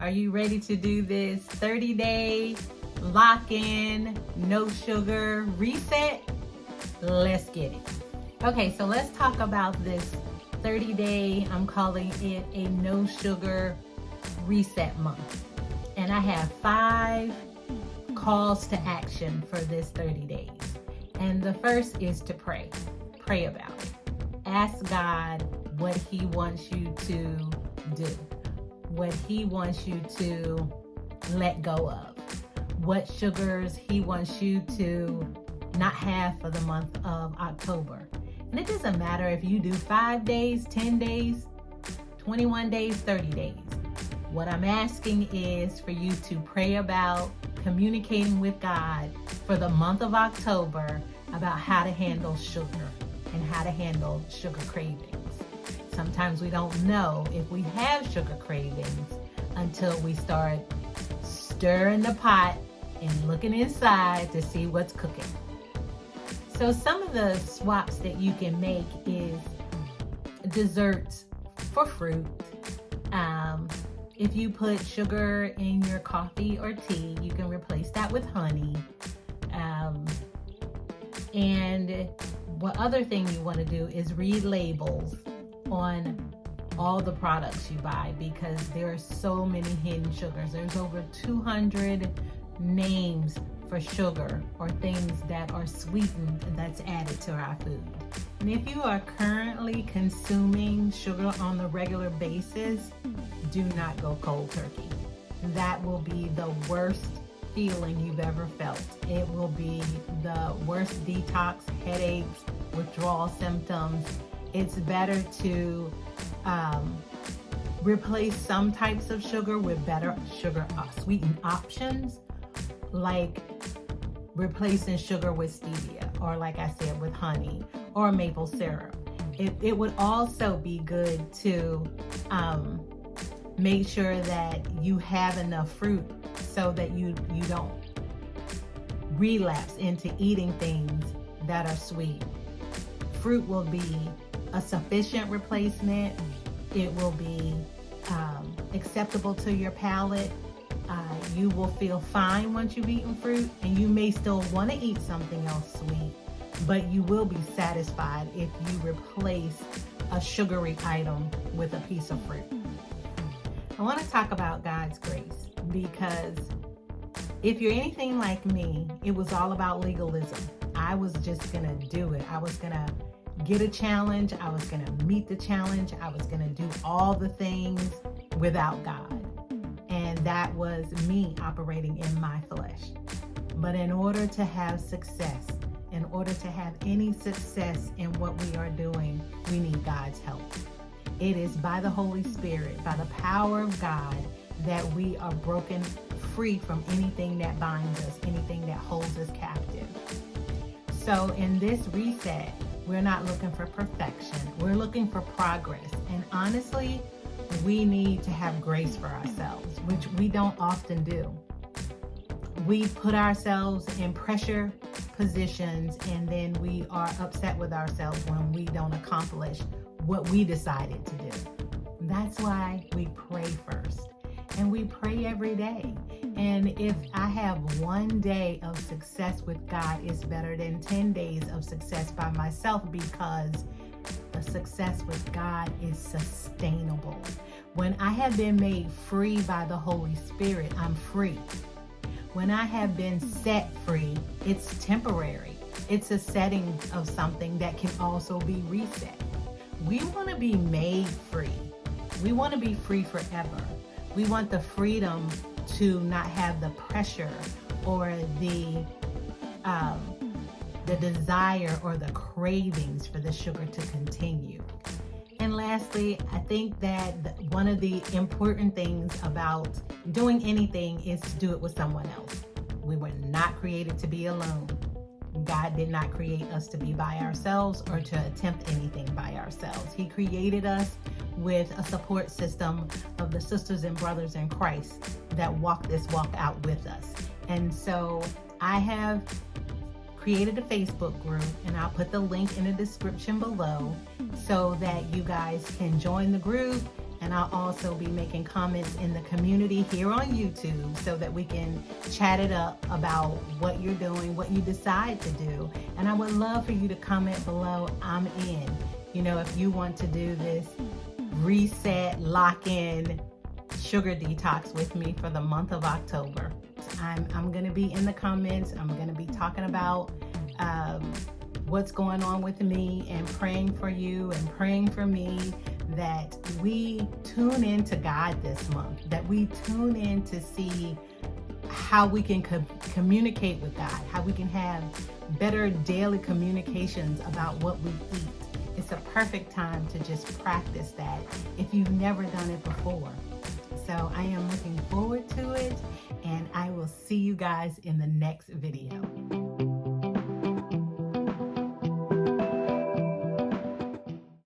Are you ready to do this 30-day lock-in, no sugar reset? Let's get it. Okay, so let's talk about this 30-day, I'm calling it a no sugar reset month. And I have 5 calls to action for this 30 days. And the first is to pray. Pray about it. Ask God what He wants you to do, what He wants you to let go of, what sugars He wants you to not have for the month of October. And it doesn't matter if you do 5 days, 10 days, 21 days, 30 days. What I'm asking is for you to pray about communicating with God for the month of October about how to handle sugar and how to handle sugar cravings. Sometimes we don't know if we have sugar cravings until we start stirring the pot and looking inside to see what's cooking. So some of the swaps that you can make is desserts for fruit. If you put sugar in your coffee or tea, you can replace that with honey. And what other thing you want to do is read labels on all the products you buy, because there are so many hidden sugars. There's over 200 names for sugar or things that are sweetened that's added to our food. And if you are currently consuming sugar on a regular basis, do not go cold turkey. That will be the worst feeling you've ever felt. It will be the worst detox, headaches, withdrawal symptoms. It's better to replace some types of sugar with better sugar sweetened options, like replacing sugar with stevia, or like I said, with honey or maple syrup. It would also be good to make sure that you have enough fruit so that you don't relapse into eating things that are sweet. Fruit will be a sufficient replacement. It will be acceptable to your palate. You will feel fine once you've eaten fruit, and you may still want to eat something else sweet, but you will be satisfied if you replace a sugary item with a piece of fruit. I want to talk about God's grace, because if you're anything like me, it was all about legalism. I was just going to do it. I was going to get a challenge. I was going to meet the challenge. I was going to do all the things without God. And that was me operating in my flesh. But in order to have success, in order to have any success in what we are doing, we need God's help. It is by the Holy Spirit, by the power of God, that we are broken free from anything that binds us, anything that holds us captive. So in this reset, we're not looking for perfection. We're looking for progress. And honestly, we need to have grace for ourselves, which we don't often do. We put ourselves in pressure positions, and then we are upset with ourselves when we don't accomplish what we decided to do. That's why we pray first. And we pray every day. And if I have 1 day of success with God, it's better than 10 days of success by myself, because the success with God is sustainable. When I have been made free by the Holy Spirit, I'm free. When I have been set free, it's temporary. It's a setting of something that can also be reset. We want to be made free. We want to be free forever. We want the freedom to not have the pressure or the desire or the cravings for the sugar to continue. And lastly, I think that one of the important things about doing anything is to do it with someone else. We were not created to be alone. God did not create us to be by ourselves or to attempt anything by ourselves. He created us with a support system of the sisters and brothers in Christ that walk this walk out with us. And so I have created a Facebook group, and I'll put the link in the description below so that you guys can join the group And I'll also be making comments in the community here on YouTube so that we can chat it up about what you're doing, what you decide to do. And I would love for you to comment below, I'm in. You know, if you want to do this reset, lock-in sugar detox with me for the month of October. I'm going to be in the comments. I'm going to be talking about what's going on with me and praying for you and praying for me, that we tune into God this month, that we tune in to see how we can communicate with God, how we can have better daily communications about what we eat. It's a perfect time to just practice that if you've never done it before. So I am looking forward to it, and I will see you guys in the next video.